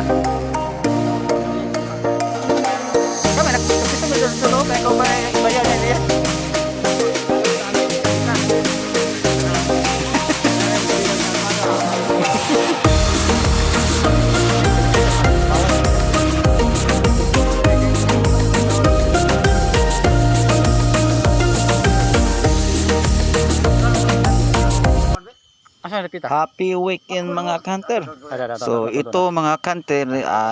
Kami nagpipito mo doon sa loob, ikaw ba ibayaw niya niya? Asa nagpita? Happy weekend mga kanter. So ito mga kanter,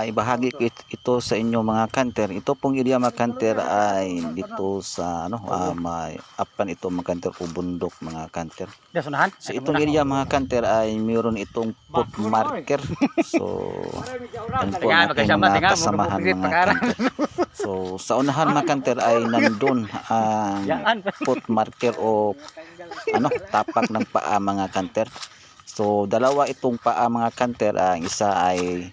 ibahagi ko ito sa inyo mga kanter. Ito pong area mga kanter ay dito sa may apan ito mga kanter o bundok mga kanter. Dasunahan? So itong area mga kanter ay mayroon itong foot marker. So yan po ang aking mga kasamahan mga kanter. So sa unahan mga kanter ay nandun ang foot marker o tapak ng paa mga kanter. So dalawa itong paa mga kanter, ang isa ay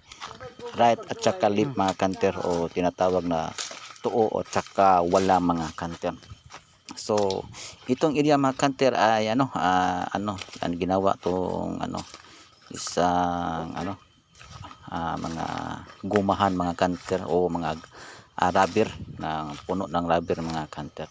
right at saka left mga kanter o tinatawag na tuo o saka wala mga kanter. So itong area mga kanter ay ang ginawa tong isang mga gumahan mga kanter o mga rubber, ng puno ng rubber mga kanter.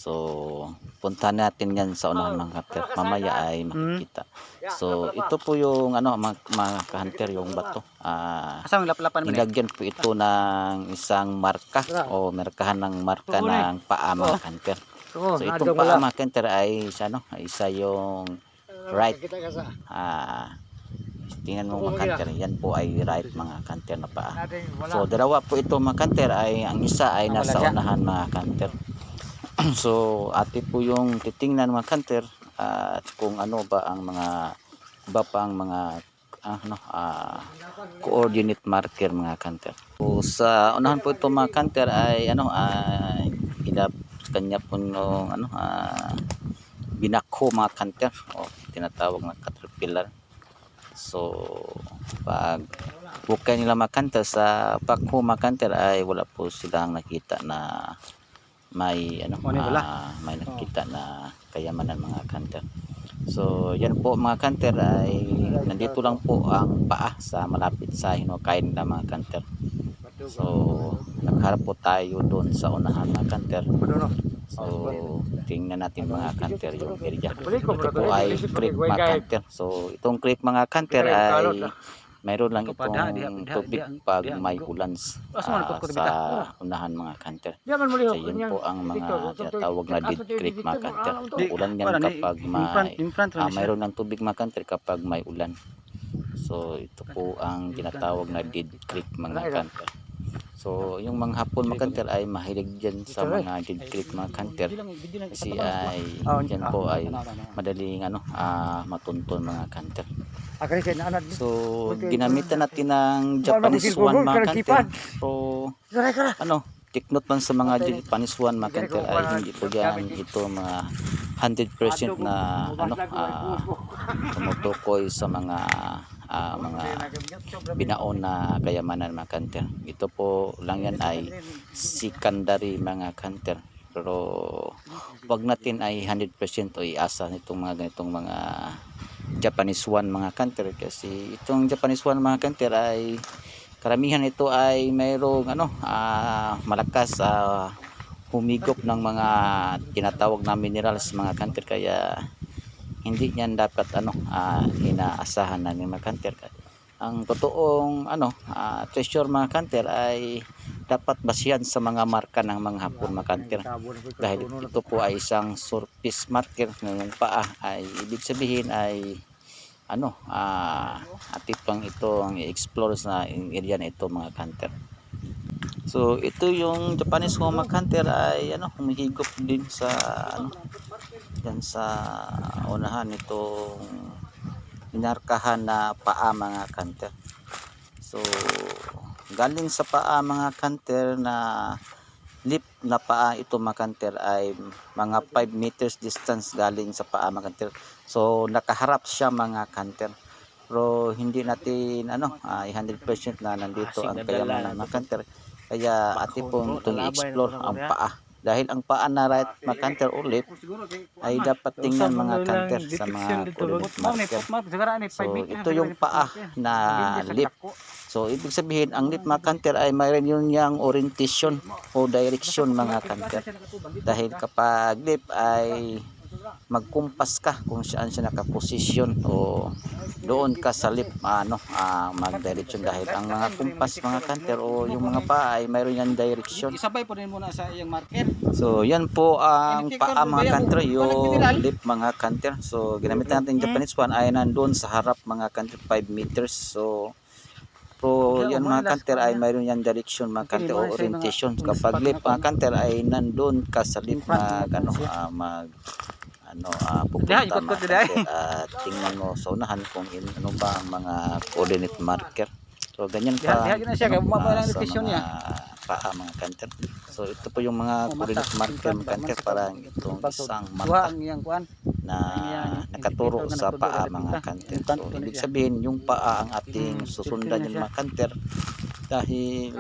So punta natin yan sa unahan mga kanter, mamaya ay makikita. So ito po yung mga kanter, yung bato, Asa ang laplapan mo? nilagyan po ito ng isang marka o markahan ng marka ng paa mga kanter. So itong paa mga kanter ay isa yung right, tingnan mo mga kanter, yan po ay right mga kanter na paa. So dalawa po ito mga kanter, ay ang isa ay nasa unahan mga kanter. So ate po yung titingnan mga kanter at kung ano ba ang mga iba pang mga coordinate marker mga kanter. So sa unahan po ito mga kanter ay kanya po nung binakho mga kanter o tinatawag na caterpillar. So pag bukay nila mga kanter sa bakho mga kanter ay wala po silang nakita na may may nakita na kayamanan mga kanter. So yan po mga kanter, ay nandito lang po ang paa sa malapit sa hinukain na mga kanter. So nagharap po tayo doon sa unahan mga kanter. So tingnan natin mga kanter yung area. Ito po ay creek mga kanter. So itong creek mga kanter ay mayroon lang itong tubig pag may ulan sa unahan mga kanter. So yun po ang mga tinatawag na dead creek mga kanter. Ulan yan kapag mayroon ng tubig mga kanter kapag may ulan. So ito po ang tinatawag na dead creek mga kanter. So yung mga hapon mga kanter ay mahilig dyan sa mga dead creek mga kanter, kasi ay dyan po ay madaling matuntun mga kanter. So ginamitan natin ng Japanese one mga kanter. So tiknot man sa mga Japanese one mga kanter ay hindi po yan ito mga 100% na tumutukoy sa mga binaon na kayamanan mga kanter. Ito po lang yan ay secondary mga kanter, pero wag natin ay 100% o iasa nitong mga ganitong mga Japanese one mga kanter, kasi itong Japanese one mga kanter ay karamihan ito ay mayroong malakas humigop ng mga tinatawag na minerals mga kanter, kaya hindi niyan dapat inaasahan namin mga kanter. Ang totoong treasure mga kanter ay dapat basihan sa mga marka ng mga hapon mga kanter, dahil ito po ay isang surface marker ng paa, ay ibig sabihin ay atipang ito ang i-explore sa area na ito mga kanter. So ito yung Japanese mga kanter ay humihigop din sa yan sa unahan itong minarkahan na paa mga kanter. So galing sa paa mga kanter na lip na paa ito mga kanter ay mga 5 meters distance galing sa paa mga kanter. So nakaharap siya mga kanter, pero hindi natin 100% na nandito ang kayamanan mga kanter, kaya ati pong itong i-explore ang paa Dahil ang paa na right mga kanter o lip ay dapat tingnan mga kanter sa mga coordinate marker. So ito yung paa na lip. So ibig sabihin ang lip mga kanter ay mayroon yun yung orientation o direction mga kanter. Dahil kapag lip ay magkumpas ka kung saan siya nakaposisyon o doon ka sa lip magdireksyon dahil ang mga kumpas mga kanter o yung mga paa ay mayroon yan direction. Isabay po din muna sa iyang marker. So yan po ang paa mga kanter, yung lip mga kanter. So ginamit natin yung Japanese one ay nandun sa harap mga kanter 5 meters. So yan mga kanter ay mayroon yan direction mga kanter o orientation. Kapag lip mga kanter ay nandun ka sa lip pupunta mga kanter at tingnan mo sa unahan kung ano ba ang mga coordinate marker. So ganyan pa sa mga paa mga kanter. So ito po yung mga coordinate marker mga kanter para itong isang mata na nakaturo sa paa mga kanter. So ibig sabihin yung paa ang ating susundan yung mga kanter dahil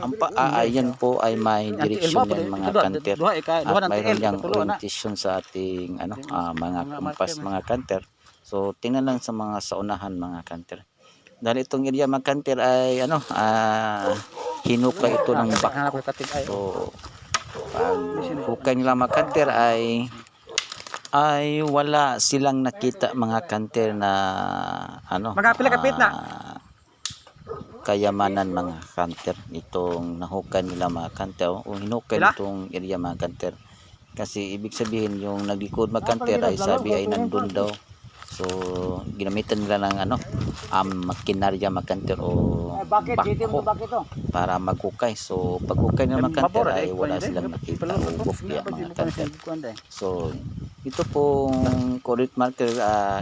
ang paa ay yan po ay may direksyon yan mga kanter at mayroon yang orientation sa ating mga kumpas mga kanter. So tingnan lang sa mga saunahan mga kanter. Dahil itong area mga kanter ay hinukay ito ng bako. So pag hukay nila mga kanter ay wala silang nakita mga kanter na Magkapila-kapit na. Kayamanan mga kanter itong nahukay nila mga kanter o hinukay itong area mga kanter. Kasi ibig sabihin yung naglikod mga kanter ay sabi ay nandun daw. So ginamitan nila ng makinarya mga kanter o bako para maghukay. So paghukay ng mga kanter ay wala silang nakita o bufya mga kanter. So ito pong coordinate marker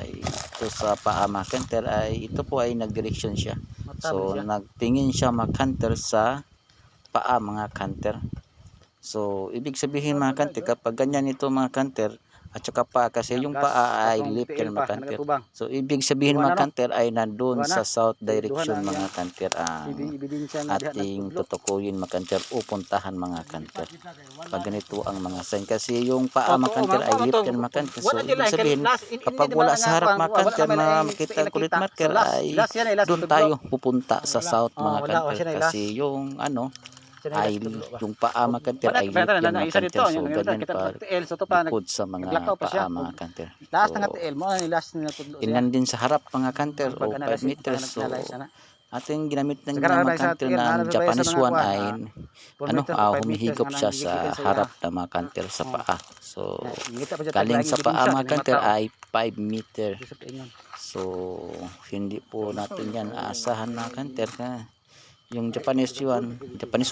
ito sa paa mga kanter ay ito po ay nagdireksyon siya. So nagtingin siya mga kanter sa paa mga kanter. So ibig sabihin mga kanter kapag ganyan ito mga kanter at saka pa kasi yung paa ay lip yan mga kanter. So ibig sabihin mga kanter ay nandun sa south direction mga kanter ating tutukuyin mga kanter o puntahan mga kanter. Pag ganito ang mga sign kasi yung paa mga kanter ay lip yan mga kanter. So ibig sabihin kapag wala sa harap mga kanter makita ang coordinate marker ay doon tayo pupunta sa south mga kanter kasi yung ay yung paa mga kanter ay lip yan mga kanter. So ganyan pa likod sa mga paa mga kanter. So inan din sa harap mga kanter o 5 meters. So ating ginamit ng mga kanter na Japanese one ay humihigop siya sa harap na mga kanter sa paa. So galing sa paa mga kanter ay 5 meter. So hindi po natin yan aasahan mga kanter yung Japanese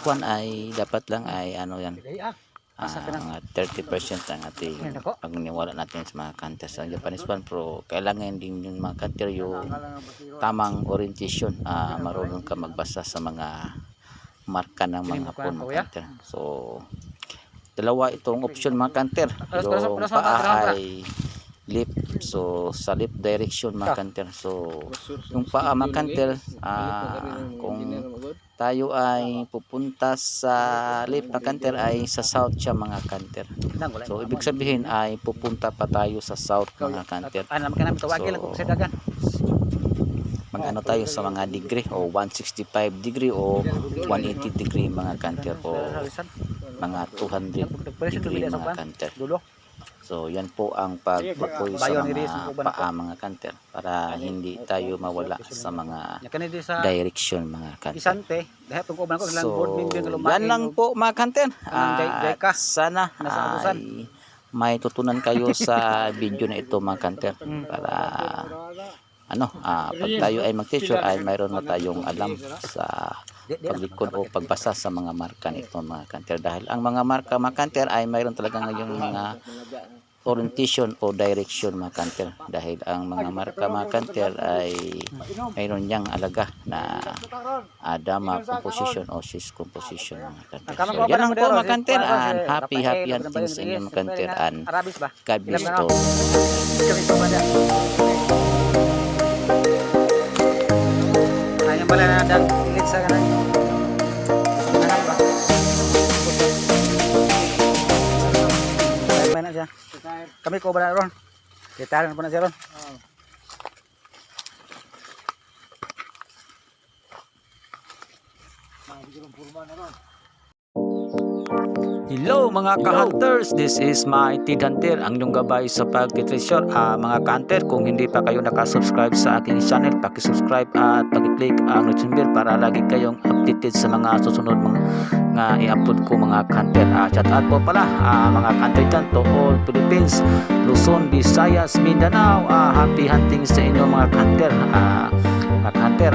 one ay dapat lang ay mga 30% ang ating pagniwala natin sa mga kanter sa Japanese one. Pero kailangan din yung mga kanter yung tamang orientation, marunong ka magbasa sa mga marka ng mga hapon mga kanter. So dalawa itong option mga kanter, yung paa ay lip, so sa lip direction mga kanter. So yung paa mga kanter kung tayo ay pupunta sa lip mga kanter ay sa south siya mga kanter. So ibig sabihin ay pupunta pa tayo sa south mga kanter. So mag-ano tayo sa mga degree o 165 degree o 180 degree mga kanter o mga 200 degree mga kanter. So yan po ang pagpupoy sa mga paa mga kanter para hindi tayo mawala sa mga direction mga kanter. So yan lang po mga kanter. Sana ay may tutunan kayo sa video na ito mga kanter para pag tayo ay mag-teacher ay mayroon na tayong alam sa paglikod o pagbasa sa mga marka nito mga kanter. Dahil ang mga marka mga kanter ay mayroon talaga ngayong mga orientation o direction mga kanter. Dahil ang mga marka mga kanter ay mayroon niyang alaga na dama composition o cis composition mga kanter. So yan lang po mga kanter, and happy hunting sa inyo mga kanter, and God bless all. Ayan pala na dan ilit sa kanan. na siya. Kami ko ba na ron? Retired na po na siya ron. Hello mga ka-hunters, this is Mighty Hunter, ang inyong gabay sa pagtitreasure. Mga ka-hunter, kung hindi pa kayo nakasubscribe sa aking channel, pakisubscribe at pakiclick ang notification bell para lagi kayong updated sa mga susunod mga i-upload ko mga ka-hunter. Shout out po pala mga ka-hunter dyan to all Philippines, Luzon, Visayas, Mindanao. Happy hunting sa inyo mga ka-hunter. Mga ka-hunter,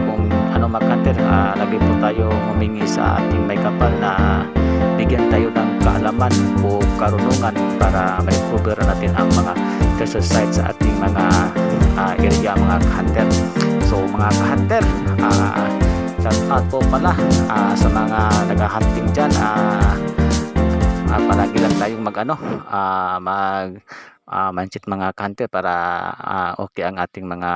kung ano mga ka-hunter, lagi po tayo humingi sa ating may kapal na bigyan tayo ng kaalaman o karunungan para ma-cover natin ang mga treasure sites sa ating mga area mga ka-hunter. So mga ka-hunter, shout out po pala sa mga nag-hunting dyan. Palagi lang tayong mindset mga ka-hunter para okay ang ating mga